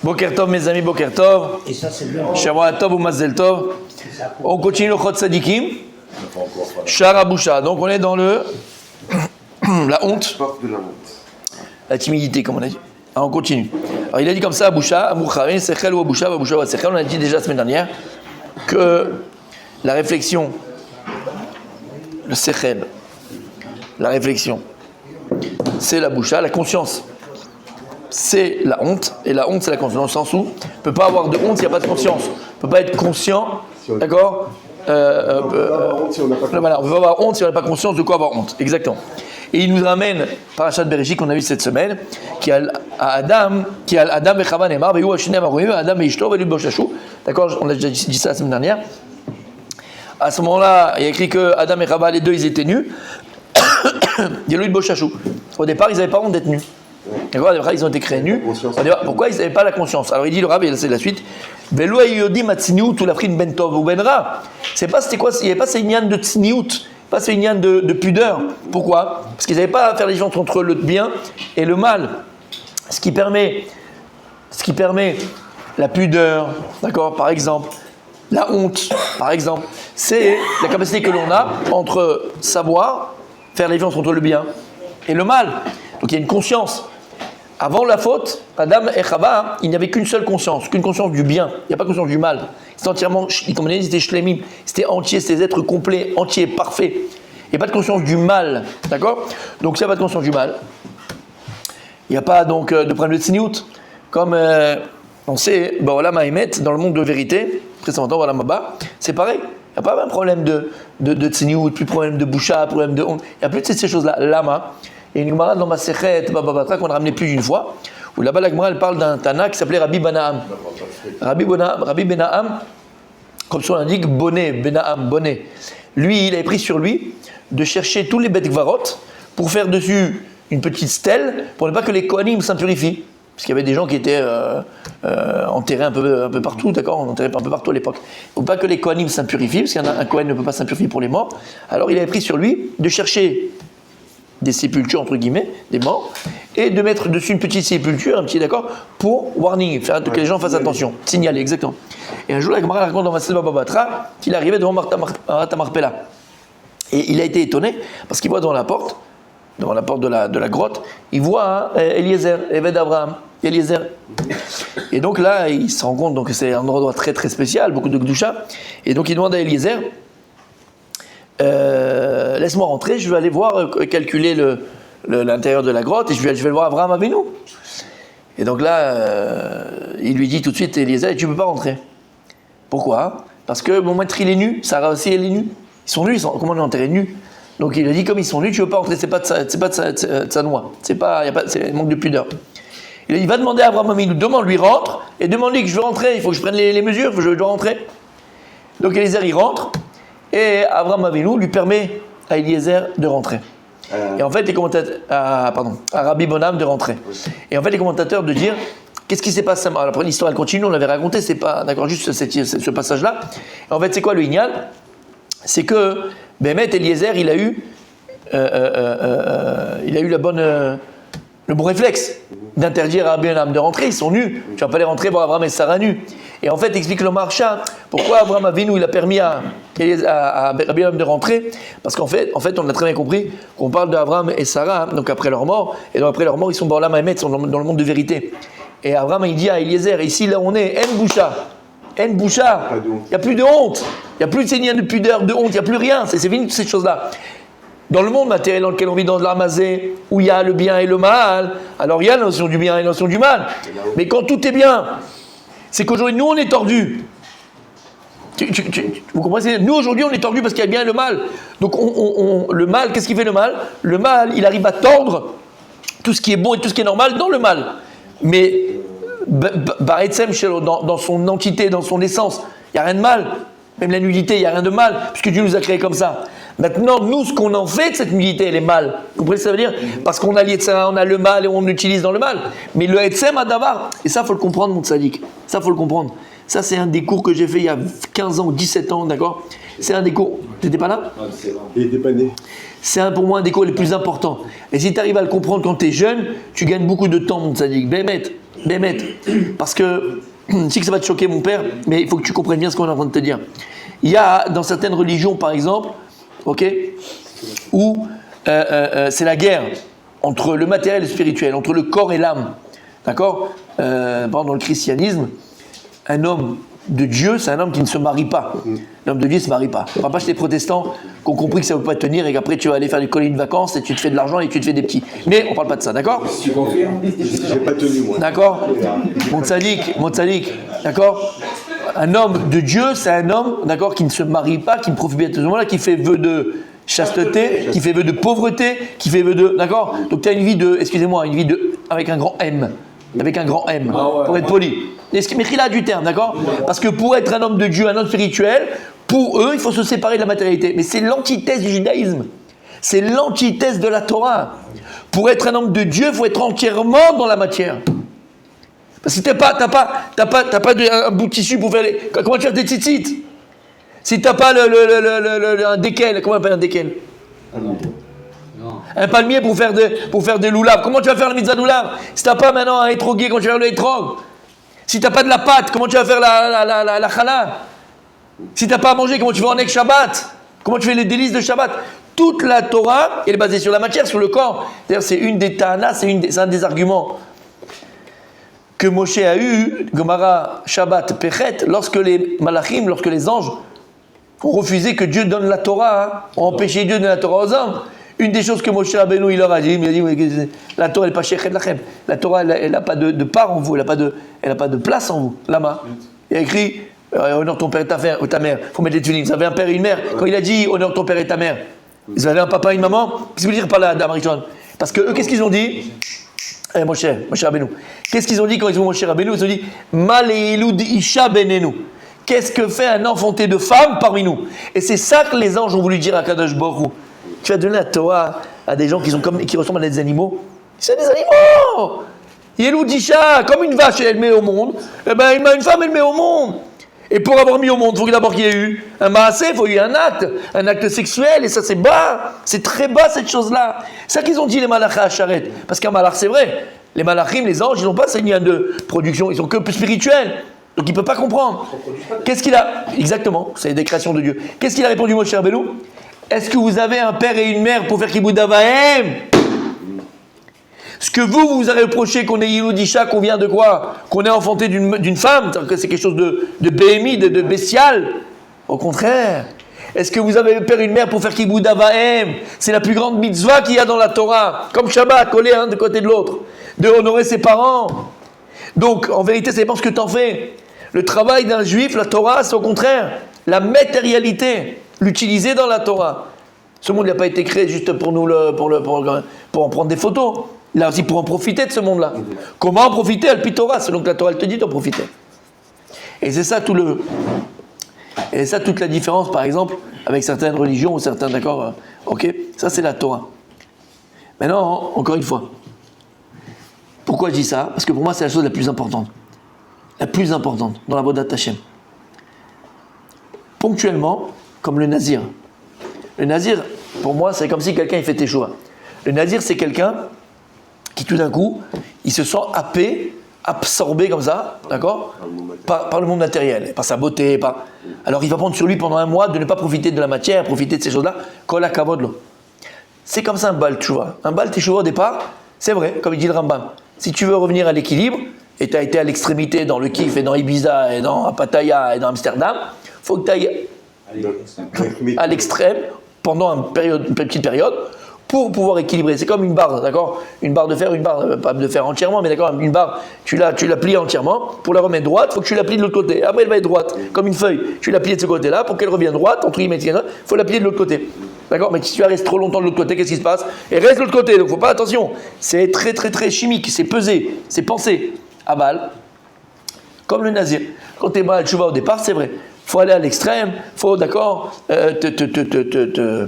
Boker Tov, mes amis, Boker Tov. Et ça, c'est bien. Shavua Tov ou Mazel Tov. On continue le Chod Sadikim. Shara Boucha. Donc on est dans le la honte, la timidité, comme on a dit. Alors on continue. Alors il a dit comme ça à Boucha, à Mouchavin, Sechel ou Boucha, Boucha ou Sechel. On a dit déjà la semaine dernière que la réflexion, le Sechel, la réflexion, c'est la Boucha, la conscience. C'est la honte, et la honte c'est la conscience, dans le sens où on ne peut pas avoir de honte s'il n'y a pas de conscience. On ne peut pas être conscient, d'accord on ne peut pas avoir honte si on n'a pas conscience de quoi avoir honte, exactement. Et il nous ramène, Parashat Bereshit qu'on a vu cette semaine, qui a Adam et Chava Neymar, Adam et Ishto, d'accord, on a déjà dit ça la semaine dernière. À ce moment-là, il y a écrit que Adam et Chava, les deux, ils étaient nus. Il y a Louis de Bochachou. Au départ, ils n'avaient pas honte d'être nus. D'accord, ils ont été créés nus. Pourquoi ils n'avaient pas la conscience? Alors il dit le Rav, et c'est la suite. C'est pas c'était quoi? Il n'y avait pas ce ignan de tsniout, pas ce ignan de pudeur. Pourquoi? Parce qu'ils n'avaient pas à faire les différence entre le bien et le mal. Ce qui permet la pudeur, d'accord, par exemple, la honte, par exemple, c'est la capacité que l'on a entre savoir faire les différence entre le bien et le mal. Donc il y a une conscience. Avant la faute, Adam et Chava, il n'y avait qu'une seule conscience, qu'une conscience du bien. Il n'y a pas de conscience du mal. C'était entièrement, comme on a dit, c'était shlemim, c'était entier, c'était des êtres complets, entiers, parfaits. Il n'y a pas de conscience du mal, d'accord? Donc s'il n'y a pas de conscience du mal, il n'y a pas donc de problème de tsniout. Comme on sait, voilà Mahémet, dans le monde de vérité, très longtemps, voilà Maba, c'est pareil. Il n'y a pas un problème de tsniout, plus de problème de boucha, problème de honte. Il n'y a plus de ces choses-là. Lama. Il y a une Gemara dans Masechet Baba qu'on a ramené plus d'une fois, où là-bas la Gemara elle parle d'un Tana qui s'appelait Rabbi Benaham. Rabbi Benaham, comme son l'indique, bonnet, Benaham, bonnet. Lui, il avait pris sur lui de chercher tous les bêtes gvarot pour faire dessus une petite stèle pour ne pas que les Kohanim s'impurifient. Parce qu'il y avait des gens qui étaient enterrés un peu partout, d'accord? On enterrait un peu partout à l'époque. Pour pas que les Kohanim s'impurifient, parce qu'un Kohen ne peut pas s'impurifier pour les morts. Alors il avait pris sur lui de chercher des sépultures, entre guillemets, des morts, et de mettre dessus une petite sépulture, un petit, d'accord, pour warning, faire que les gens fassent attention, signaler, exactement. Et un jour, la Gemara raconte dans Masel Babatra qu'il arrivait devant Martha Marpella. Et il a été étonné, parce qu'il voit devant la porte de la grotte, il voit Eliezer, Eved Abraham, Eliezer. Et donc là, il se rend compte que c'est un endroit très très spécial, beaucoup de Gdusha, et donc il demande à Eliezer, laisse-moi rentrer, je vais aller voir, calculer l'intérieur de la grotte et je vais voir Abraham Avinu. Et donc là, il lui dit tout de suite, Eliezer, tu ne peux pas rentrer. Pourquoi? Parce que mon maître il est nu, Sarah aussi elle est nue. Ils sont nus, comment on est enterrés nus? Donc il a dit, comme ils sont nus, tu ne peux pas rentrer, c'est pas de sa noix, c'est un manque de pudeur. Il a dit, va demander à Abraham Avinu, demande-lui, rentre, et demande-lui que je veux rentrer, il faut que je prenne les mesures, je dois rentrer. Donc Eliezer il rentre, et Abraham Avinu lui permet à Eliezer de rentrer. Et en fait, les commentateurs, à Rabbi Bonham de rentrer. Et en fait, les commentateurs de dire, qu'est-ce qui s'est passé? Alors après, l'histoire elle continue, on l'avait raconté, c'est pas, d'accord, juste ce passage-là. Et en fait, c'est quoi le ignal? C'est que Bémet Eliezer, il a eu le bon réflexe d'interdire à Rabbi Bonham de rentrer. Ils sont nus. Tu vas pas les rentrer voir Abraham et Sarah nus. Et en fait, explique le Marsha, pourquoi Abraham Avinu il a permis à Rabbi Bonham de rentrer. Parce qu'en fait, on a très bien compris qu'on parle d'Abraham et Sarah, donc après leur mort. Et donc après leur mort, ils sont dans la Mahémet, ils sont dans le monde de vérité. Et Abraham, il dit à Eliezer, ici là on est, En Boucha. Il n'y a plus de honte. Il n'y a plus de seigneur de pudeur, de honte, il n'y a plus rien. C'est fini toutes ces choses-là. Dans le monde matériel dans lequel on vit, dans l'armazé, où il y a le bien et le mal, alors il y a la notion du bien et la notion du mal. Mais quand tout est bien, c'est qu'aujourd'hui, nous, on est tordus. Vous comprenez? Nous, aujourd'hui, on est tordus parce qu'il y a le bien et le mal. Donc, le mal, qu'est-ce qui fait le mal? Le mal, il arrive à tordre tout ce qui est bon et tout ce qui est normal dans le mal. Mais, dans son entité, dans son essence, il n'y a rien de mal. Même la nudité, il n'y a rien de mal, puisque Dieu nous a créés comme ça. Maintenant, nous, ce qu'on en fait de cette nudité, elle est mal. Vous comprenez ce que ça veut dire? Parce qu'on a on a le mal et on l'utilise dans le mal. Mais le Etsem Adavar, et ça, il faut le comprendre, mon tzaddik. Ça, il faut le comprendre. Ça, c'est un des cours que j'ai fait il y a 15 ans, 17 ans, d'accord? C'est un des cours T'étais pas là? Il était pas né. C'est pour moi un des cours les plus importants. Et si tu arrives à le comprendre quand tu es jeune, tu gagnes beaucoup de temps, mon tzaddik. Bémet. Parce que, je sais que ça va te choquer, mon père, mais il faut que tu comprennes bien ce qu'on est en train de te dire. Il y a, dans certaines religions, par exemple, ok, où c'est la guerre entre le matériel et le spirituel, entre le corps et l'âme. D'accord? Par exemple, dans le christianisme, un homme de Dieu, c'est un homme qui ne se marie pas. L'homme de Dieu ne se marie pas. On ne parle pas chez les protestants qui ont compris que ça ne veut pas tenir et qu'après tu vas aller faire des colonies de vacances et tu te fais de l'argent et tu te fais des petits. Mais on ne parle pas de ça, d'accord? Tu confirmes? J'ai pas tenu, moi. D'accord? Mon tzaddik, d'accord? Un homme de Dieu, c'est un homme, d'accord, qui ne se marie pas, qui ne profite bien de ce moment-là, qui fait vœu de chasteté, qui fait vœu de pauvreté, qui fait vœu de... D'accord? Donc tu as une vie de... Excusez-moi, une vie de... Avec un grand M. Avec un grand M, pour être poli. Mais il a du terme, d'accord? Parce que pour être un homme de Dieu, un homme spirituel, pour eux, il faut se séparer de la matérialité. Mais c'est l'antithèse du judaïsme. C'est l'antithèse de la Torah. Pour être un homme de Dieu, il faut être entièrement dans la matière. Parce que t'as pas un bout de tissu pour faire les... Comment tu fais des tzitzit? Si t'as pas un déquel, comment on appelle un déquel? Un palmier pour faire des loulaves. Comment tu vas faire la mitzvah loulav? Si t'as pas maintenant un étroguier, comment tu vas faire le étrog? Si t'as pas de la pâte, comment tu vas faire la challah? Si t'as pas à manger, comment tu vas en Shabbat? Comment tu fais les délices de Shabbat? Toute la Torah, elle est basée sur la matière, sur le corps. D'ailleurs, c'est une des ta'anas, c'est un des arguments que Moshe a eu, Gemara Shabbat Pechet, lorsque les malachim, lorsque les anges ont refusé que Dieu donne la Torah, ont empêché Dieu de donner la Torah aux hommes. Une des choses que Moshe Rabbeinu il leur a dit, la Torah elle n'est pas shechet lachem. La Torah elle n'a pas de part en vous, elle n'a pas de place en vous. Lama. Il a écrit honore ton père et ta mère. Il faut mettre les tunis. Vous avez un père et une mère. Quand il a dit honore ton père et ta mère, vous avez un papa et une maman. Qu'est-ce que vous dire par là, Dame Richon? Parce que eux, qu'est-ce qu'ils ont dit? Moshe Rabbeinu. Qu'est-ce qu'ils ont dit quand ils ont Moshe Rabbeinu? Ils ont dit Maléilud Isha benenu. Qu'est-ce que fait un enfanté de femme parmi nous? Et c'est ça que les anges ont voulu dire à Kadosh Baruch Hu. Tu vas donner la Torah à des gens qui ressemblent à des animaux. C'est des animaux. Yelou Isha, comme une vache elle met au monde, eh ben une femme elle met au monde. Et pour avoir mis au monde, il faut d'abord qu'il y ait eu un maassé, il faut qu'il y ait un acte sexuel, et ça c'est bas, c'est très bas cette chose-là. C'est ça qu'ils ont dit les malachas à Charet. Parce qu'un malach c'est vrai, les malachim, les anges, ils n'ont pas ce lien de production, ils sont que plus spirituels. Donc il ne peut pas comprendre. Qu'est-ce qu'il a? Exactement, c'est des créations de Dieu. Qu'est-ce qu'il a répondu Moshe Rabbeinu? Est-ce que vous avez un père et une mère pour faire Kibbout Avahem? Ce que vous avez reproché qu'on est Yiludisha, qu'on vient de quoi? Qu'on est enfanté d'une femme, que c'est quelque chose de BMI, de bestial. Au contraire. Est-ce que vous avez un père et une mère pour faire Kibbout Avahem? C'est la plus grande mitzvah qu'il y a dans la Torah. Comme Shabbat, collé un de côté de l'autre. De honorer ses parents. Donc, en vérité, ça dépend ce que tu en fais. Le travail d'un juif, la Torah, c'est au contraire la matérialité, l'utiliser dans la Torah. Ce monde n'a pas été créé juste pour pour en prendre des photos. Il a aussi pour en profiter de ce monde-là. Comment en profiter? Al-Pi Torah, selon que la Torah elle te dit d'en profiter. Et c'est ça toute la différence, par exemple, avec certaines religions ou certains, d'accord, ok, ça c'est la Torah. Maintenant, encore une fois, pourquoi je dis ça? Parce que pour moi, c'est la chose la plus importante. La plus importante dans la Vodat Hashem. Ponctuellement, comme le nazir. Le nazir, pour moi, c'est comme si quelqu'un il fait teshuva. Le nazir, c'est quelqu'un qui tout d'un coup, il se sent happé, absorbé comme ça, d'accord, par le monde matériel, par sa beauté, Alors il va prendre sur lui pendant un mois de ne pas profiter de la matière, profiter de ces choses-là, kol hakavod lo. C'est comme ça un bal teshuva. Un bal teshuva au départ, c'est vrai, comme il dit le Rambam. Si tu veux revenir à l'équilibre, et tu as été à l'extrémité dans le kiff et dans Ibiza et dans Pattaya et dans Amsterdam, il faut que tu ailles à l'extrême pendant une petite période pour pouvoir équilibrer. C'est comme une barre, d'accord? Une barre de fer, pas de fer entièrement, mais d'accord, une barre, tu la plies entièrement. Pour la remettre droite, il faut que tu la plies de l'autre côté. Après, elle va être droite, comme une feuille. Tu la plies de ce côté-là, pour qu'elle revienne droite, entre guillemets, il faut la plier de l'autre côté. D'accord? Mais si tu restes trop longtemps de l'autre côté, qu'est-ce qui se passe? Elle reste de l'autre côté, donc il ne faut pas, attention. C'est très très très chimique, c'est pesé, c'est pensé. Aval, comme le nazir. Quand tu es mal, tu vas au départ, c'est vrai. Il faut aller à l'extrême, il faut, d'accord, te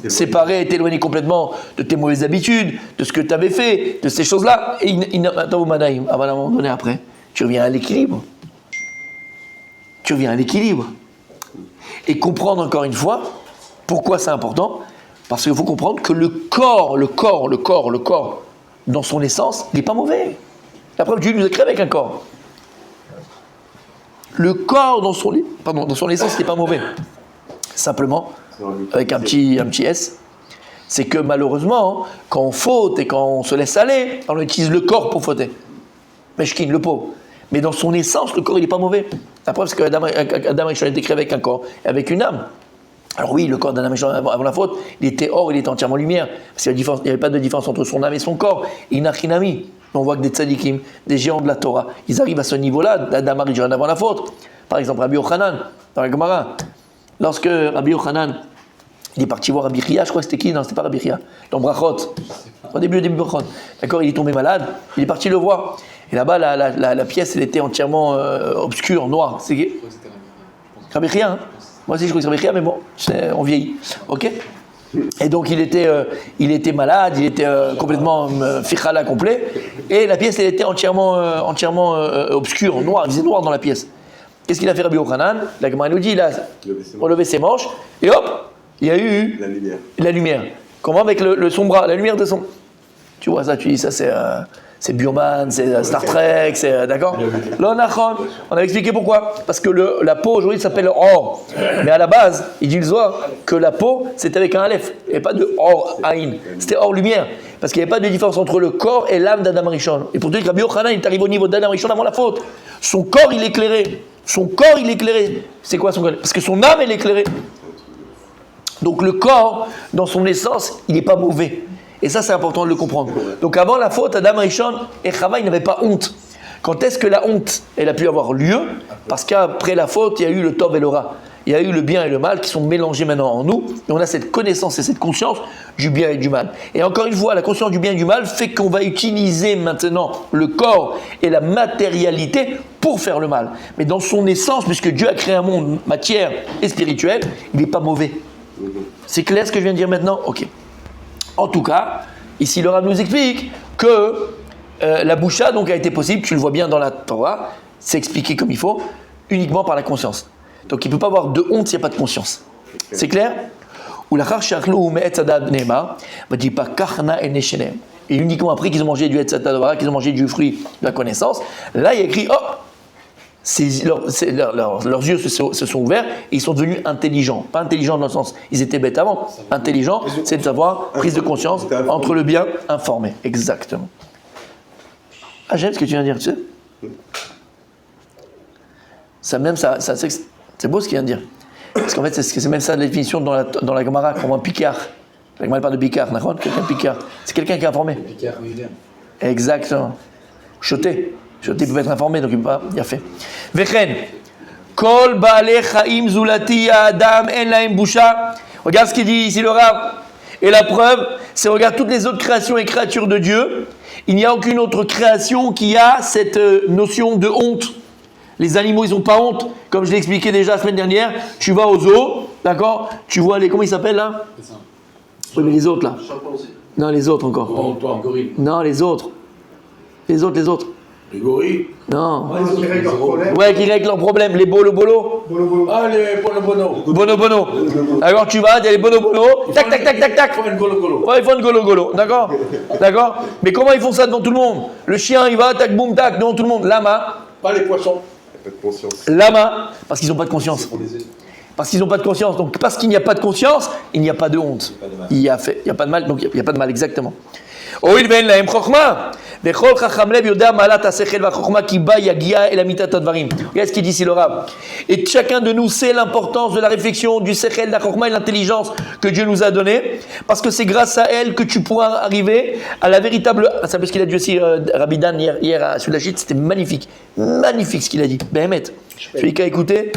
séparer, t'éloigner complètement de tes mauvaises habitudes, de ce que tu avais fait, de ces choses-là. Et attends, Manaïm, à un moment donné après, tu reviens à l'équilibre. Tu reviens à l'équilibre. Et comprendre encore une fois pourquoi c'est important. Parce qu'il faut comprendre que le corps, dans son essence, il n'est pas mauvais. La preuve, Dieu nous a créé avec un corps. Le corps, dans son essence, il n'est pas mauvais. Simplement, avec un petit S, c'est que malheureusement, quand on faute et quand on se laisse aller, on utilise le corps pour fauter. Meshkin, le pauvre. Mais dans son essence, le corps, il n'est pas mauvais. La preuve, c'est qu'Adam a été créé avec un corps et avec une âme. Alors oui, le corps d'Adam avant la faute, il était or, il était entièrement lumière. Parce qu'il n'y avait pas de différence entre son âme et son corps. Inachinami. On voit que des tzadikim, des géants de la Torah, ils arrivent à ce niveau-là, d'Adam avant la faute. Par exemple, Rabbi Yochanan, dans la Gemara. Lorsque Rabbi Yochanan, il est parti voir Rabbi Chia, je crois que c'était qui? Non, c'était pas Rabbi Chia. Dans Brachot. Au début Brachot. D'accord, il est tombé malade, il est parti le voir. Et là-bas, la pièce, elle était entièrement obscure, noire. C'est qui? Rabbi Chia, hein? Moi aussi, je crois que c'est Rabbi Chia, mais bon, on vieillit. Ok? Et donc, il était malade, il était complètement fichala complet. Et la pièce, elle était entièrement obscure, noire. Il faisait noir dans la pièce. Qu'est-ce qu'il a fait Rabbi Yochanan? La Gemara nous dit, il a relevé ses manches, et hop, il y a eu la lumière. Comment? Avec son bras, la lumière de son... Tu vois ça, tu dis ça, c'est Bioman, c'est Star Trek, c'est... D'accord? L'onachon, on a expliqué pourquoi. Parce que la peau aujourd'hui s'appelle or. Mais à la base, il dit le Zohar que la peau, c'était avec un aleph. Il n'y avait pas de or aïn. C'était or lumière. Parce qu'il n'y avait pas de différence entre le corps et l'âme d'Adam Rishon. Et pour dire que Rabbi Yochanan, il est arrivé au niveau d'Adam Rishon avant la faute. Son corps, il est éclairé. Son corps, il est éclairé. C'est quoi son corps? Parce que son âme, elle est éclairée. Donc le corps, dans son essence, il n'est pas mauvais. Et ça, c'est important de le comprendre. Donc avant la faute, Adam Rishon et Chava, ils n'avaient pas honte. Quand est-ce que la honte, elle a pu avoir lieu? Parce qu'après la faute, il y a eu le tov et le ra. Il y a eu le bien et le mal qui sont mélangés maintenant en nous. Et on a cette connaissance et cette conscience du bien et du mal. Et encore une fois, la conscience du bien et du mal fait qu'on va utiliser maintenant le corps et la matérialité pour faire le mal. Mais dans son essence, puisque Dieu a créé un monde matière et spirituel, il n'est pas mauvais. C'est clair ce que je viens de dire maintenant? Ok. En tout cas, ici le Rav nous explique que la boucha donc a été possible, tu le vois bien dans la Torah, c'est expliqué comme il faut, uniquement par la conscience. Donc il ne peut pas avoir de honte s'il n'y a pas de conscience. C'est clair? Et uniquement après qu'ils ont mangé du Etz Adavara, qu'ils ont mangé du fruit de la connaissance, là il y a écrit, oh, leurs yeux se sont ouverts et ils sont devenus intelligents. Pas intelligents dans le sens, ils étaient bêtes avant. Intelligents, c'est de savoir, prise de conscience entre le bien, informé. Exactement. Ah, j'aime ce que tu viens de dire, tu sais. C'est beau ce qu'il vient de dire. Parce qu'en fait, c'est même ça la définition dans la Gemara, comme un picard. La Gemara parle de picard, d'accord? Quelqu'un picard. C'est quelqu'un qui est informé. Picard, oui, exactement. Choté. Choté peut être informé, donc il peut pas. Il a fait. Vechen. Kol ba'alei chaim zulati adam en lahem busha. Regarde ce qu'il dit ici le Rav. Et la preuve, c'est regarde toutes les autres créations et créatures de Dieu. Il n'y a aucune autre création qui a cette notion de honte. Les animaux, ils n'ont pas honte. Comme je l'ai expliqué déjà la semaine dernière, tu vas au zoo, d'accord? Tu vois les... Comment ils s'appellent là? Oui, mais les autres là. Non, les autres encore. Oh, toi, gorille. Non, les autres. Les autres. Les gorilles? Non. Qui règlent leurs problèmes. Ouais, qui règlent leurs problèmes. Les bolo-bolo. Ah, les bono-bono. Bono-bono. Alors tu vas, il y a les bono-bono. Tac. Ils font une golo-golo. Ouais, ils font une golo-golo. D'accord? Mais comment ils font ça devant tout le monde? Le chien, il va, tac, boum, tac, devant tout le monde. Lama. Pas les poissons. Pas de conscience. Lama. Parce qu'ils n'ont pas de conscience. Parce qu'ils n'ont pas de conscience. Donc, parce qu'il n'y a pas de conscience, il n'y a pas de honte. Il n'y a pas de mal. Donc, il n'y a pas de mal, exactement. Regarde ce qu'il dit ici le Rav. Et chacun de nous sait l'importance de la réflexion, du sechel, de la chokma et de l'intelligence que Dieu nous a donnée, parce que c'est grâce à elle que tu pourras arriver à la véritable... C'est parce qu'il a dit aussi, Rabbi Dan, hier à Soudachit, c'était magnifique. Magnifique ce qu'il a dit. Behemet. Celui qui a écouté,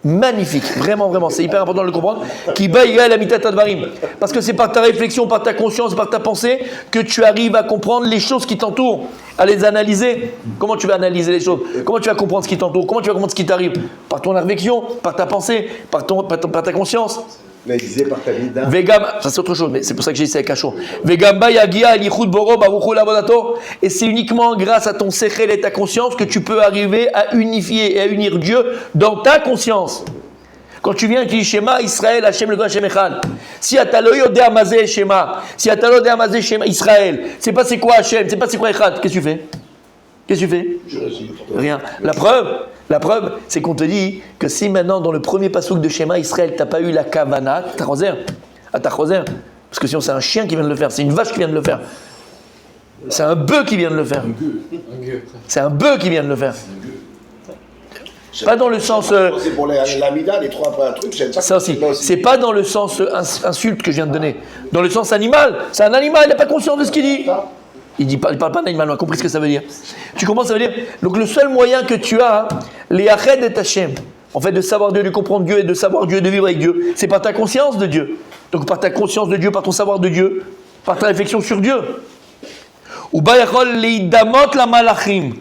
magnifique. Vraiment, c'est hyper important de le comprendre. Qui baïga la mitat advarim. Parce que c'est par ta réflexion, par ta conscience, par ta pensée que tu arrives à comprendre les choses qui t'entourent, à les analyser. Comment tu vas analyser les choses? Comment tu vas comprendre ce qui t'entoure? Comment tu vas comprendre ce qui t'arrive? Par ton réflexion, par ta pensée, par ta conscience. Mais il disait par ta vida. Vegam, ça c'est autre chose, mais c'est pour ça que j'ai dit c'est cachot. Vegamba yagia lichut boro baruchu lavodato. Et c'est uniquement grâce à ton sechel et ta conscience que tu peux arriver à unifier et à unir Dieu dans ta conscience. Quand tu viens, tu dis Shema Israël, Hashem le Hashem Echad. Si atalo yodea mazé Shema, si atalo yodea mazé Shema Israël, c'est pas c'est quoi Hashem, c'est pas c'est quoi Echad, qu'est-ce que tu fais? Qu'est-ce que tu fais? Rien. La preuve, c'est qu'on te dit que si maintenant dans le premier pasouk de Shema Israël, t'as pas eu la kavana, t'as choser, parce que sinon c'est un chien qui vient de le faire, c'est une vache qui vient de le faire. C'est un bœuf qui vient de le faire. C'est un bœuf qui vient de le faire. Pas dans le sens. C'est pour l'amida, les trois trucs, j'aime ça aussi. C'est pas dans le sens insulte que je viens de donner. Dans le sens animal. C'est un animal, il n'a pas conscience de ce qu'il dit. Il parle pas d'animal, on a compris ce que ça veut dire. Tu comprends, ça veut dire. Donc le seul moyen que tu as, les ached et Hashem, en fait, de savoir Dieu, de comprendre Dieu et de savoir Dieu, de vivre avec Dieu, c'est par ta conscience de Dieu. Donc par ta conscience de Dieu, par ton savoir de Dieu, par ta réflexion sur Dieu. Ou bayachol leidamot la malachim,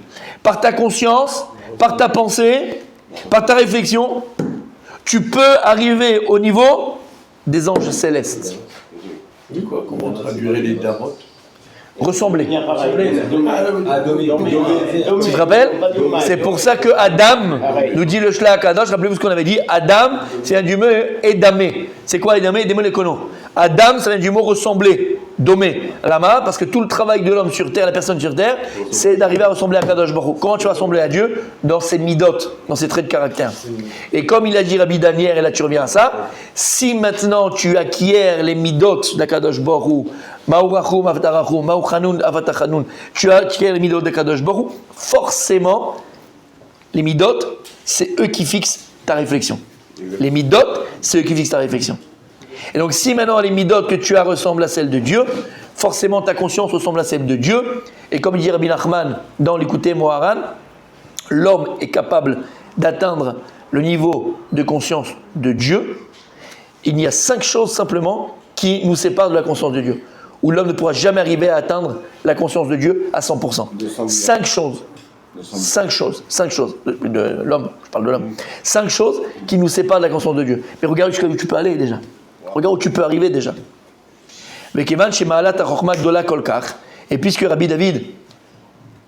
par ta conscience, par ta pensée, par ta réflexion, tu peux arriver au niveau des anges célestes. Quoi, comment traduire les damotes? Ressembler. Tu te rappelles? C'est pour ça que Adam, nous dit le Shlach Kadosh, rappelez-vous ce qu'on avait dit, Adam, c'est un du mot Edamé. C'est quoi Edamé? Edamé les konos. Adam, ça vient du mot ressembler, domé. Lama, parce que tout le travail de l'homme sur terre, la personne sur terre, c'est d'arriver à ressembler à Kadosh Baruch Hu. Comment tu vas ressembler à Dieu? Dans ses midot, dans ses traits de caractère. Et comme il a dit Rabbi Daniel, et là tu reviens à ça, si maintenant tu acquiers les midot d'Akadosh Baruch Hu, Ma'urachum avatarachum, Ma'uchanun avatachanun, tu acquiers les midot d'Akadosh Baruch Hu, forcément, les midot, c'est eux qui fixent ta réflexion. Les midot, c'est eux qui fixent ta réflexion. Et donc, si maintenant les midot que tu as ressemblent à celles de Dieu, forcément ta conscience ressemble à celle de Dieu. Et comme dit Rabbi Nachman dans l'Écouté Moharan, l'homme est capable d'atteindre le niveau de conscience de Dieu. Il y a 5 choses simplement qui nous séparent de la conscience de Dieu, où l'homme ne pourra jamais arriver à atteindre la conscience de Dieu à 100%. 5 choses. 5 choses de l'homme, je parle de l'homme. 5 choses qui nous séparent de la conscience de Dieu. Mais regarde jusqu'où tu peux aller déjà. Regarde où tu peux arriver déjà. Et puisque Rabbi David,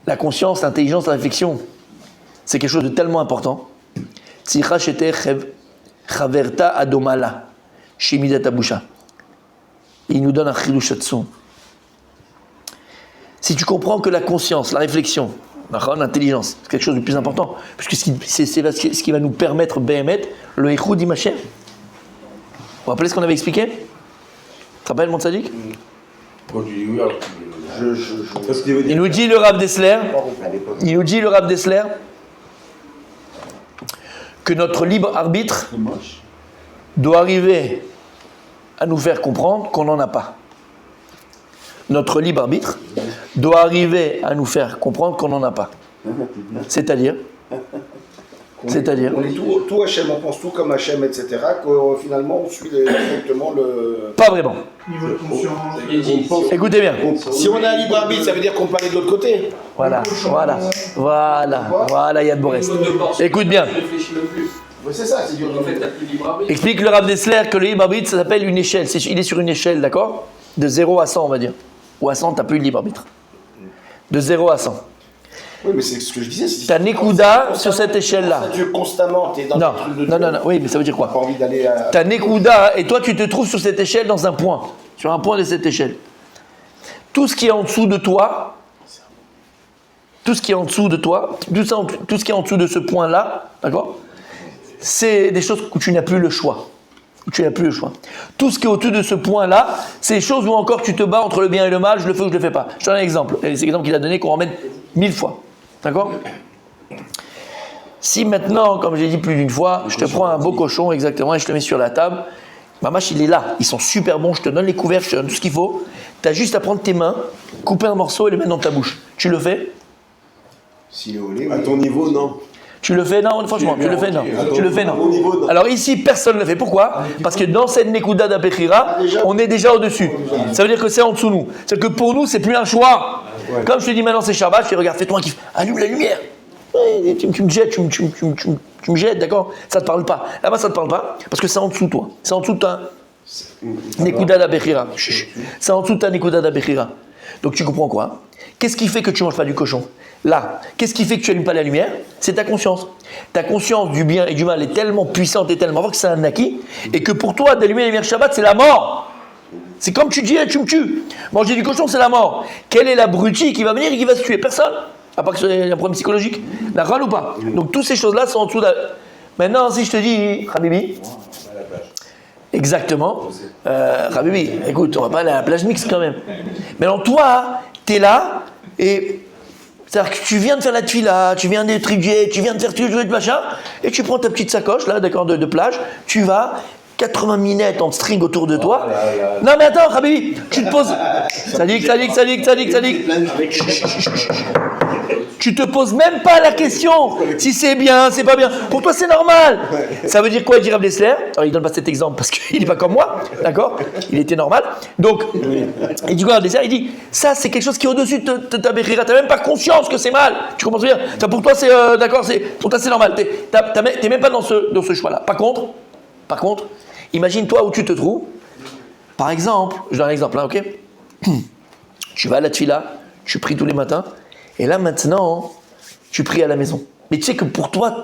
la conscience, l'intelligence, la réflexion, c'est quelque chose de tellement important. Il nous donne un chidushatsu. Si tu comprends que la conscience, la réflexion, l'intelligence, c'est quelque chose de plus important, puisque c'est ce qui va nous permettre, Béhémet, le Echud Imachem. Vous vous rappelez ce qu'on avait expliqué? Tu te rappelles, mon tzaddik? Il nous dit le Rav Dessler, que notre libre arbitre doit arriver à nous faire comprendre qu'on n'en a pas. Notre libre arbitre doit arriver à nous faire comprendre qu'on n'en a pas. C'est-à-dire on est tout Hachem, on pense tout comme Hachem, etc. Que finalement on suit exactement le... Pas vraiment. Niveau de conscience. Écoutez bien. Si on a un libre arbitre, ça veut dire qu'on peut aller de l'autre côté. Voilà, Yad Borest. Écoute bien. Oui, c'est ça, c'est du Explique le Rav Dessler que le libre arbitre, ça s'appelle une échelle. Il est sur une échelle, d'accord? De 0 à 100, on va dire. Ou à 100, tu n'as plus de libre arbitre. De 0 à 100. Oui, mais c'est ce que je disais. Si tu as Nekuda sur cette échelle-là. Ça dure constamment, tu es dans non, oui, mais ça veut dire quoi? Tu n'as pas envie d'aller à... Tu as Nekuda, et toi, tu te trouves sur cette échelle dans un point. Sur un point de cette échelle. Tout ce qui est en dessous de toi, tout ce qui est en dessous de ce point-là, d'accord? C'est des choses où tu n'as plus le choix. Tout ce qui est au-dessus de ce point-là, c'est des choses où encore tu te bats entre le bien et le mal, je le fais ou je le fais pas. Je te donne un exemple. Et c'est l'exemple qu'il a donné qu'on ramène 1000 fois. D'accord? Si maintenant, comme j'ai dit plus d'une fois, je te prends un beau cochon exactement et je te mets sur la table, ma mâche il est là, ils sont super bons, je te donne les couverts, je te donne tout ce qu'il faut, tu as juste à prendre tes mains, couper un morceau et le mettre dans ta bouche. Tu le fais? Si vous voulez, à ton niveau, non. Tu le fais? Non, franchement, tu le fais? Non. Tu le fais? Non. Alors ici, personne ne le fait. Pourquoi? Parce que dans cette Nekuda d'Apechira, on est déjà au-dessus. Ça veut dire que c'est en dessous de nous. C'est-à-dire que pour nous, c'est plus un choix. Ouais. Comme je te dis maintenant, c'est Shabbat, je te dis, regarde, fais-toi un kiff, allume la lumière. Ouais, tu me jettes, tu me jettes, d'accord? Ça ne te parle pas. Là-bas, ça ne te parle pas, parce que c'est en dessous de toi. C'est en dessous de ta Nekuda d'Apechira. C'est en dessous de ta Nekuda d'Apechira. Donc tu comprends quoi? Qu'est-ce qui fait que tu ne manges pas du cochon? Là, qu'est-ce qui fait que tu n'allumes pas la lumière? C'est ta conscience. Ta conscience du bien et du mal est tellement puissante et tellement forte que c'est un acquis, et que pour toi, d'allumer la lumière Shabbat, c'est la mort. C'est comme tu dis, tu me tues. Manger du cochon, c'est la mort. Quel est l'abruti qui va venir et qui va se tuer? Personne. À part que c'est un problème psychologique. D'accord ou pas? Donc, toutes ces choses-là sont en dessous de... Maintenant, si je te dis, Habibi, exactement, Habibi, écoute, on va pas aller à la plage mixte quand même. Maintenant, toi, tu es là et... C'est-à-dire que tu viens de faire la tefila, tu viens d'étriger, tu viens de faire tout le machin, et tu prends ta petite sacoche, là, d'accord, de plage, tu vas, 80 minettes en string autour de toi. Non mais attends, Habibi, tu te poses... Sadik. Tu te poses même pas la question si c'est bien, c'est pas bien. Pour toi, c'est normal. Ça veut dire quoi, il dit Rav Dessler? Alors, il donne pas cet exemple parce qu'il n'est pas comme moi, d'accord? Il était normal. Donc, il dit quoi, Rav Dessler? Il dit, ça, c'est quelque chose qui est au-dessus de ta béchira. Tu n'as même pas conscience que c'est mal. Tu comprends ce que je veux dire? Ça, pour toi, c'est d'accord, pour toi, c'est normal. Tu n'es même pas dans ce choix-là. Par contre, imagine-toi où tu te trouves. Par exemple, je donne un exemple, là, ok? Tu vas à la tefila, tu pries tous les matins. Et là, maintenant, tu pries à la maison. Mais tu sais que pour toi,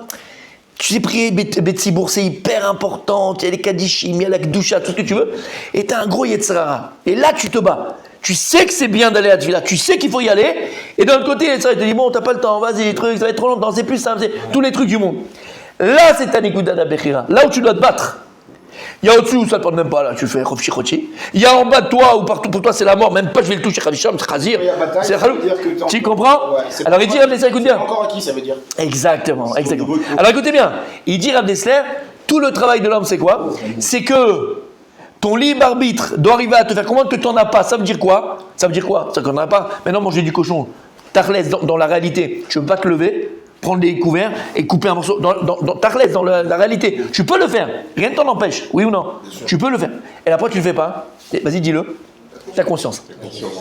tu sais prier Betsibour, c'est hyper important. Il y a les Kadishim, il y a la Kdusha, tout ce que tu veux. Et tu as un gros Yetzirara. Et là, tu te bats. Tu sais que c'est bien d'aller à la tefila. Tu sais qu'il faut y aller. Et d'un autre côté, Yetzirara, il te dit, bon, t'as pas le temps, vas-y, les trucs, ça va être trop longtemps, c'est plus simple, c'est tous les trucs du monde. Là, c'est ta Nikuda d'Abechira. Là où tu dois te battre. Il y a au-dessus où ça ne te porte même pas, là, tu fais Khofchi Khochi. Il y a en bas de toi où partout pour toi c'est la mort, même pas je vais le toucher, Khavisham, c'est Khazir. C'est Khalou. Tu comprends? Ouais, alors il dit Rav Dessler, écoute bien. Encore acquis, ça veut dire. Exactement. Alors écoutez bien, il dit Rav Dessler, tout le travail de l'homme c'est quoi? C'est que ton libre arbitre doit arriver à te faire comprendre que tu n'en as pas. Ça veut dire quoi? Ça veut dire qu'on n'en a pas. Maintenant, manger du cochon, Tarles, dans la réalité, tu ne peux pas te lever, prendre des couverts et couper un morceau. Tarles, dans la réalité, tu peux le faire. Rien ne t'en empêche, oui ou non? Tu peux le faire. Et après, tu ne le fais pas. Vas-y, dis-le. Ta conscience.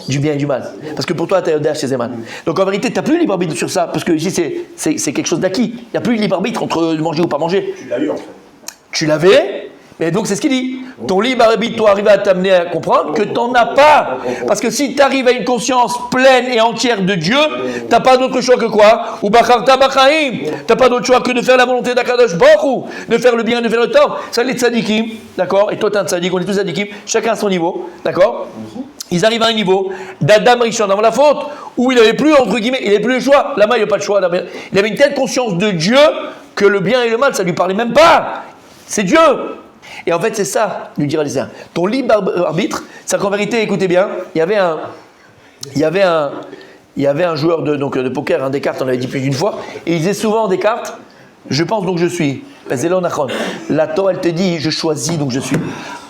Du bien et du mal. Parce que pour toi, tu as ODH chez Zeman. Donc en vérité, tu n'as plus le libre arbitre sur ça. Parce que ici, c'est quelque chose d'acquis. Il n'y a plus le libre arbitre entre manger ou pas manger. Tu l'as eu en fait. Tu l'avais. Et donc c'est ce qu'il dit. Ton libre arbitre doit arriver à t'amener à comprendre que tu n'en as pas. Parce que si tu arrives à une conscience pleine et entière de Dieu, tu n'as pas d'autre choix que quoi? Ou bacharta bachaim. Tu n'as pas d'autre choix que de faire la volonté d'Akadosh Baruch Hu, de faire le bien, de faire le tort. Ça, les tzadikim, d'accord? Et toi, tu es un tzadik, on est tous tzadikim, chacun à son niveau, d'accord? Ils arrivent à un niveau d'Adam Rishon avant la faute, où il n'avait plus, entre guillemets, il n'avait plus le choix. Là-bas, il n'y a pas le choix. Il avait une telle conscience de Dieu que le bien et le mal, ça ne lui parlait même pas. C'est Dieu. Et en fait, c'est ça, lui dira les uns. Ton libre arbitre, c'est qu'en vérité, écoutez bien, il y avait un joueur de poker, un Descartes, on l'avait dit plus d'une fois, et il disait souvent Descartes, je pense donc je suis. La Torah, elle te dit, je choisis donc je suis.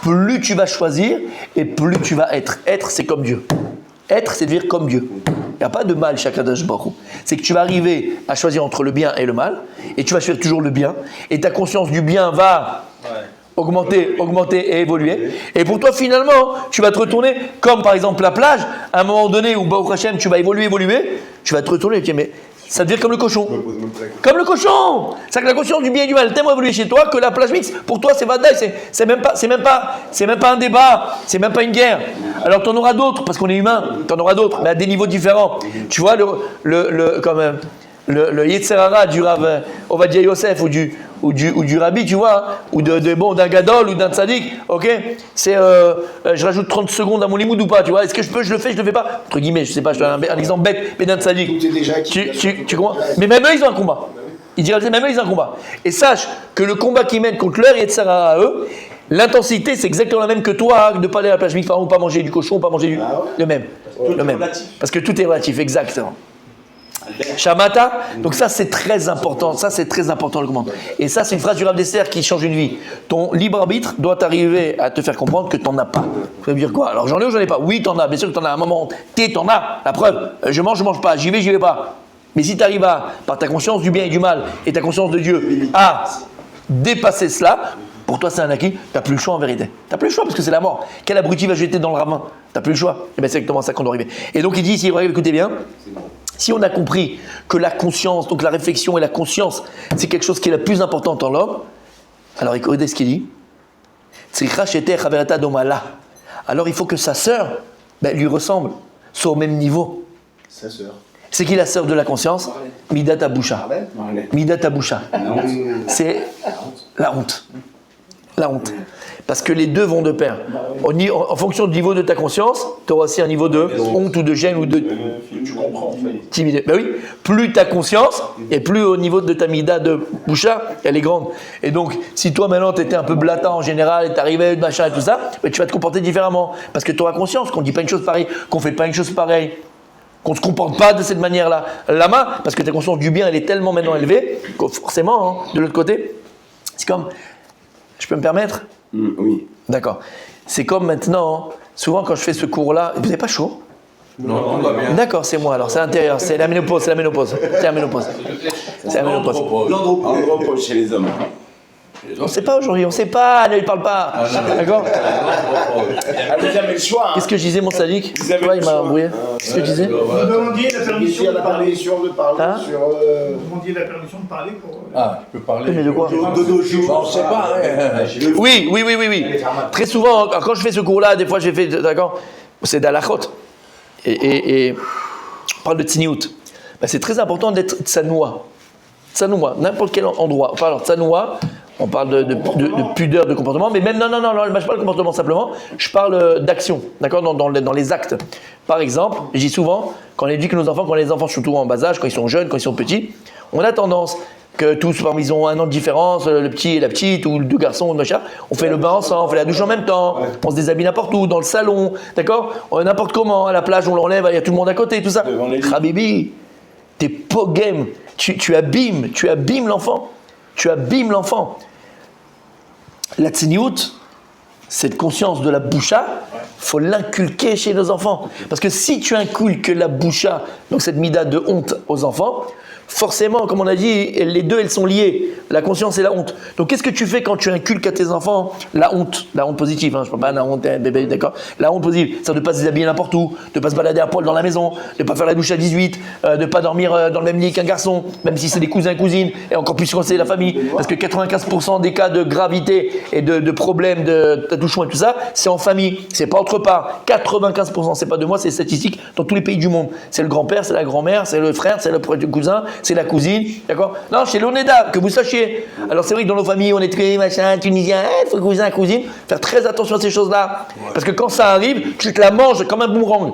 Plus tu vas choisir, et plus tu vas être. Être, c'est comme Dieu. Être, c'est devenir comme Dieu. Il n'y a pas de mal, Shakadash Baruch. C'est que tu vas arriver à choisir entre le bien et le mal, et tu vas choisir toujours le bien, et ta conscience du bien va augmenter et évoluer. Et pour toi, finalement, tu vas te retourner, comme par exemple la plage, à un moment donné où, Baruch Hashem, tu vas évoluer, tu vas te retourner, et tu dis, mais ça devient comme le cochon. Comme le cochon! C'est que la conscience du bien et du mal est tellement évoluée chez toi que la plage mixte, pour toi, c'est vadaï, c'est même pas un débat, c'est même pas une guerre. Alors, tu en auras d'autres, parce qu'on est humain, tu en auras d'autres, mais à des niveaux différents. Tu vois, le Yetzirara du Rav Ovadia Yosef ou du Rabbi, tu vois, ou d'un Gadol ou d'un Tzadik, ok? C'est, je rajoute 30 secondes à mon limoud ou pas, tu vois? Est-ce que je le fais, je le fais pas? Entre guillemets, je sais pas, je te donne un exemple bête, mais d'un Tzadik. Tout est déjà acquis. Tu comprends? Mais même eux, ils ont un combat. Il dirait, même eux, ils ont un combat. Et sache que le combat qu'ils mènent contre leur Yetzirara à eux, l'intensité, c'est exactement la même que toi, de pas aller à la plage mikva ou pas manger du cochon, ou pas manger le même. Le même. Parce que tout est relatif, exactement. Shamata, donc ça c'est très important, le commandement. Et ça c'est une phrase du Rav Dessler qui change une vie. Ton libre arbitre doit arriver à te faire comprendre que tu n'en as pas. Ça veut dire quoi? Alors j'en ai ou j'en ai pas? Oui, tu en as, bien sûr que tu en as à un moment. T'en as, la preuve. Je mange pas, j'y vais pas. Mais si tu arrives par ta conscience du bien et du mal et ta conscience de Dieu, à dépasser cela, pour toi c'est un acquis, tu n'as plus le choix en vérité. Tu n'as plus le choix parce que c'est la mort. Quel abruti va jeter dans le ravin? Tu n'as plus le choix. Et bien c'est exactement ça qu'on doit arriver. Et donc il dit ici, écoutez bien. Si on a compris que la conscience, donc la réflexion et la conscience, c'est quelque chose qui est la plus importante en l'homme, alors écoutez ce qu'il dit. Alors il faut que sa sœur lui ressemble, soit au même niveau. Sa sœur. C'est qui la sœur de la conscience? Midat Abusha. Midat Abusha. C'est la honte. La honte. Parce que les deux vont de pair. En fonction du niveau de ta conscience, tu auras aussi un niveau de honte ou de gêne ou de Tu comprends, en fait. timidité. Ben oui, plus ta conscience et plus au niveau de ta mida de boucha, elle est grande. Et donc, si toi maintenant tu étais un peu blatant en général et t'arrivais machin et tout ça, ben, tu vas te comporter différemment. Parce que tu auras conscience qu'on ne dit pas une chose pareille, qu'on ne fait pas une chose pareille, qu'on ne se comporte pas de cette manière-là. Lama, parce que ta conscience du bien, elle est tellement maintenant élevée, que forcément, hein, de l'autre côté, c'est comme. Je peux me permettre? Oui. D'accord. C'est comme maintenant, souvent quand je fais ce cours-là, vous n'avez pas chaud? Non, on va bien. D'accord, c'est moi alors, c'est intérieur, c'est la ménopause, c'est la ménopause. C'est la ménopause. C'est la ménopause. Andropause chez les hommes. On ne sait pas aujourd'hui, on ne sait pas, ne lui parle pas. D'accord? Vous avez le choix. Qu'est-ce que je disais, mon sadique? Vous avez Ouais, le il m'a choix. embrouillé. Qu'est-ce que je disais? Vous demandiez la Ici, permission il y a de la parler. permission de parler Hein sur. Vous demandiez la permission de parler pour. Ah, tu peux parler. Mais de quoi? On sait pas. Oui. Très souvent, quand je fais ce cours-là, des fois j'ai fait, d'accord? C'est d'Alachot. Et on parle de Tsiniout. Ben, c'est très important d'être tsanoua. Tsanoua, n'importe quel endroit. On parle de tsanoua, on parle de pudeur, de comportement, mais même, non, je ne parle pas de comportement simplement, je parle d'action, d'accord, dans les actes. Par exemple, je dis souvent, quand on éduque nos enfants, quand les enfants, surtout en bas âge, quand ils sont jeunes, quand ils sont petits, on a tendance que tous, parmi ils ont un an de différence, le petit et la petite, ou deux garçons, ou machin, on fait le bain ensemble, on fait la douche en même temps, on se déshabille n'importe où, dans le salon, d'accord, n'importe comment, à la plage, on l'enlève, il y a tout le monde à côté, tout ça. Habibi, t'es pogem, tu abîmes l'enfant. Tu abîmes l'enfant. La tsiniout, cette conscience de la boucha, faut l'inculquer chez nos enfants. Parce que si tu inculques la boucha, donc cette mida de honte aux enfants, forcément, comme on a dit, les deux, elles sont liées, la conscience et la honte. Donc, qu'est-ce que tu fais quand tu inculques à tes enfants la honte positive, hein, je ne parle pas de la honte, bébé, d'accord. La honte positive, c'est de ne pas se déshabiller n'importe où, de ne pas se balader à poil dans la maison, de ne pas faire la douche à 18, de ne pas dormir dans le même lit qu'un garçon, même si c'est des cousins, cousines, et encore plus quand c'est la famille, parce que 95% des cas de gravité et de problèmes de tatouchement et tout ça, c'est en famille, c'est pas autre part. 95%, c'est pas de moi, c'est statistique dans tous les pays du monde. C'est le grand-père, c'est la grand-mère, c'est le frère, c'est le cousin, c'est la cousine, d'accord? Non, chez l'Oneda, que vous sachiez. Alors c'est vrai que dans nos familles, on est très machin, tunisien, faut cousin, cousine. Faire très attention à ces choses-là. Parce que quand ça arrive, tu te la manges comme un boomerang.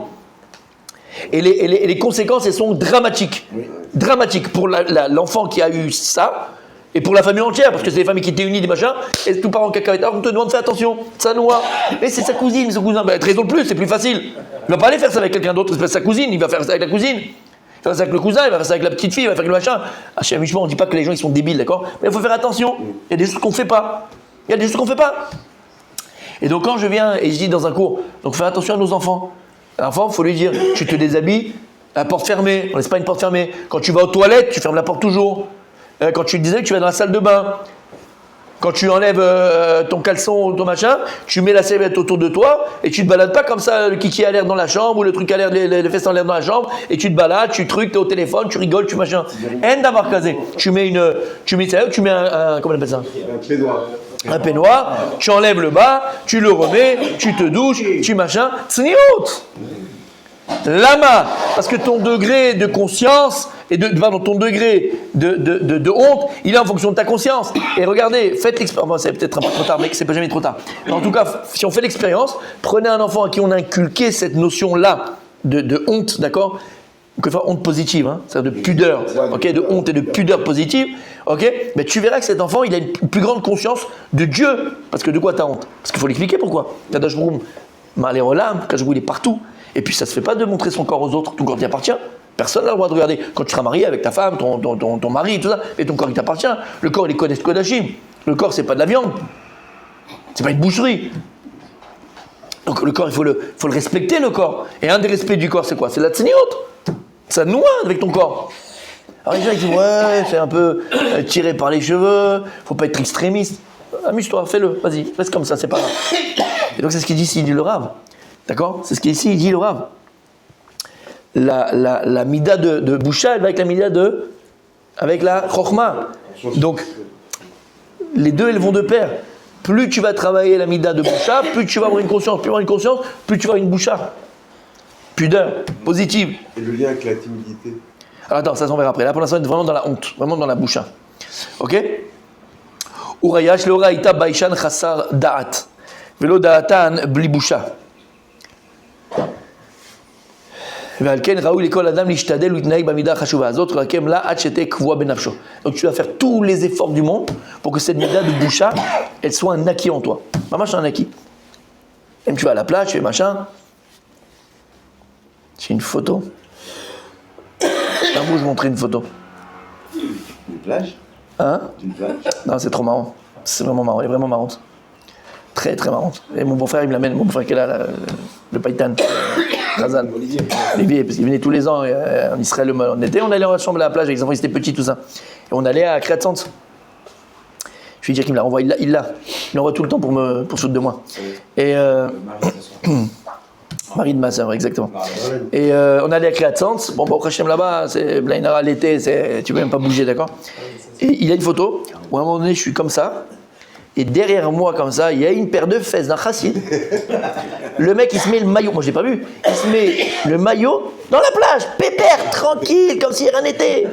Et les conséquences, elles sont dramatiques. Dramatiques pour l'enfant qui a eu ça, et pour la famille entière, parce que c'est des familles qui étaient unies, des machins, et tout part en cacahuète. Alors on te demande de faire attention, ça noie. Mais c'est sa cousine, son cousin. Ben, raison de plus, c'est plus facile. Il va pas aller faire ça avec quelqu'un d'autre, c'est sa cousine, il va faire ça avec la cousine. Il va faire ça avec le cousin, il va faire ça avec la petite fille, il va faire le machin. Ah, chez Amichement, on ne dit pas que les gens ils sont débiles, d'accord? Mais il faut faire attention. Il y a des choses qu'on ne fait pas. Et donc quand je viens et je dis dans un cours, donc fais attention à nos enfants. L'enfant, il faut lui dire, tu te déshabilles, la porte fermée, on laisse pas une porte fermée. Quand tu vas aux toilettes, tu fermes la porte toujours. Quand tu te disais que tu vas dans la salle de bain, quand tu enlèves ton caleçon ou ton machin, tu mets la serviette autour de toi et tu te balades pas comme ça, le kiki à l'air dans la chambre ou le truc à l'air, les fesses en l'air dans la chambre et tu te balades, tu trucs, t'es au téléphone, tu rigoles, tu machin. En d'avoir casé. Tu mets un comment on appelle ça? Un peignoir, tu enlèves le bas, tu le remets, tu te douches, tu machin. Tsniout. Lama, parce que ton degré de conscience et ton degré de honte, il est en fonction de ta conscience. Et regardez, faites l'expérience. Bon, c'est peut-être un peu trop tard, mais c'est pas jamais trop tard. Mais en tout cas, si on fait l'expérience, prenez un enfant à qui on a inculqué cette notion-là de honte, d'accord? Quelquefois honte positive, hein, c'est-à-dire de pudeur, ok, de honte et de pudeur positive, ok. Mais tu verras que cet enfant, il a une plus grande conscience de Dieu. Parce que de quoi t'as honte? Parce qu'il faut l'expliquer pourquoi. Kadosh Baruch Hu, Maléolam, Kadosh Baruch Hu, il est partout. Et puis ça se fait pas de montrer son corps aux autres, ton corps t'y appartient. Personne n'a le droit de regarder. Quand tu seras marié avec ta femme, ton mari, tout ça, et ton corps il t'appartient. Le corps il est Kodesh Kodashim. Le corps c'est pas de la viande. C'est pas une boucherie. Donc le corps il faut le respecter le corps. Et un des respects du corps c'est quoi? C'est la tsniout. Ça noie avec ton corps. Alors les gens ils disent ouais c'est un peu tiré par les cheveux, faut pas être extrémiste. Amuse-toi, fais-le, vas-y, reste comme ça, c'est pas grave. Et donc c'est ce qu'il dit ici, il dit le Rav. D'accord? C'est ce qu'il dit ici, il dit le Rav. La mida de Boucha, elle va avec la mida avec la Chokhma. Donc, les deux, elles vont de pair. Plus tu vas travailler la mida de Boucha, plus tu vas avoir une conscience, plus tu vas avoir une Boucha. pudeur, positive. Et le lien avec la timidité. Alors attends, ça s'en verra après. Là pour l'instant, on est vraiment dans la honte, vraiment dans la boucha. Ok? Urayash leoraïta baishan chassar da'at. Velo da'atan bli boucha. ועל כן ראוי לכל אדם להשתדל ולהתנהג במידה החשובה הזאת, רקם לה עד שתהיה קבועה בנפשו. Donc tu dois faire tous les efforts du monde pour que cette mida de boucha, elle soit un acquis en toi. Maman, c'est un acquis. Même tu vas à la plage, tu fais machin. J'ai une photo. Un bout, je montrais une photo. Une plage? Hein? Une plage? Non, c'est trop marrant. C'est vraiment marrant, elle est vraiment marrante. Très très marrante. Et mon beau-frère, il me l'amène, mon beau-frère qui est là, le Païtan, Razan. Olivier, parce qu'il venait tous les ans en Israël en été, on allait en chambre à la plage avec les enfants, ils étaient petits, tout ça. Et on allait à Kriyat Santa. Je lui dis qu'il me la renvoie, il l'envoie tout le temps pour se foutre de moi. Et mari de ma soeur, exactement. Et on allait à Kriyat Santa. Bon, au Hachem là-bas, c'est Blainara l'été, tu peux même pas bouger, d'accord? Et il y a une photo où à un moment donné, je suis comme ça. Et derrière moi, comme ça, il y a une paire de fesses d'un chassid. Le mec, il se met le maillot. Moi, je l'ai pas vu. Il se met le maillot dans la plage, pépère, tranquille, comme si rien n'était.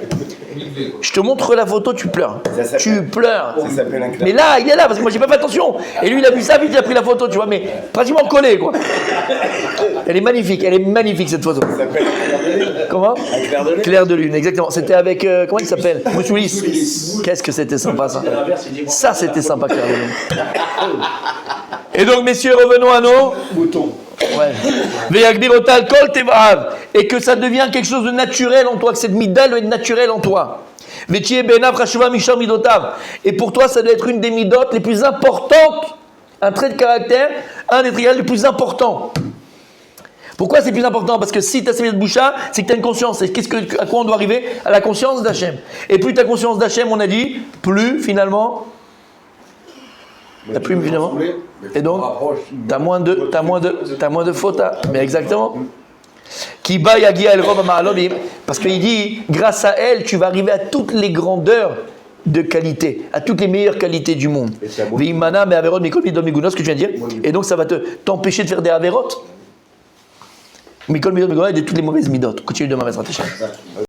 Je te montre la photo, tu pleures. Tu pleures. Ça s'appelle un clap. Mais là, il est là, parce que moi, j'ai pas fait attention. Et lui, il a vu ça, vite, il a pris la photo, tu vois, mais pratiquement collé, quoi. Elle est magnifique, cette photo. Ça s'appelle un clair de lune. Comment? Un clair de lune. Clair de lune, exactement. C'était avec, comment il s'appelle? Moussoulis. Qu'est-ce que c'était sympa, ça. Ça, c'était sympa, Clair de lune. Et donc, messieurs, revenons à nos moutons. Ouais. Ve'yagbirotal kol tevav. Et que ça devient quelque chose de naturel en toi, que cette mida doit être naturelle en toi. Ve'tiye benav chashuva mishar midotav. Et pour toi, ça doit être une des midot les plus importantes, un trait de caractère, un des traits les plus importants. Pourquoi c'est plus important? Parce que si tu as cette midot de boucha, c'est que tu as une conscience. Et à quoi on doit arriver? À la conscience d'Hachem. Et plus tu as conscience d'Hachem, on a dit, plus finalement. T'as plus finalement. Et donc, t'as moins de fautes. Mais exactement. Parce qu'il dit, grâce à elle, tu vas arriver à toutes les grandeurs de qualité, à toutes les meilleures qualités du monde. Veimana me averot mikol midot migunos, ce que tu viens de dire. Et donc, ça va t'empêcher de faire des averot. Mikol midot migunos et de toutes les mauvaises midot. Continue demain, Bezrat Hashem.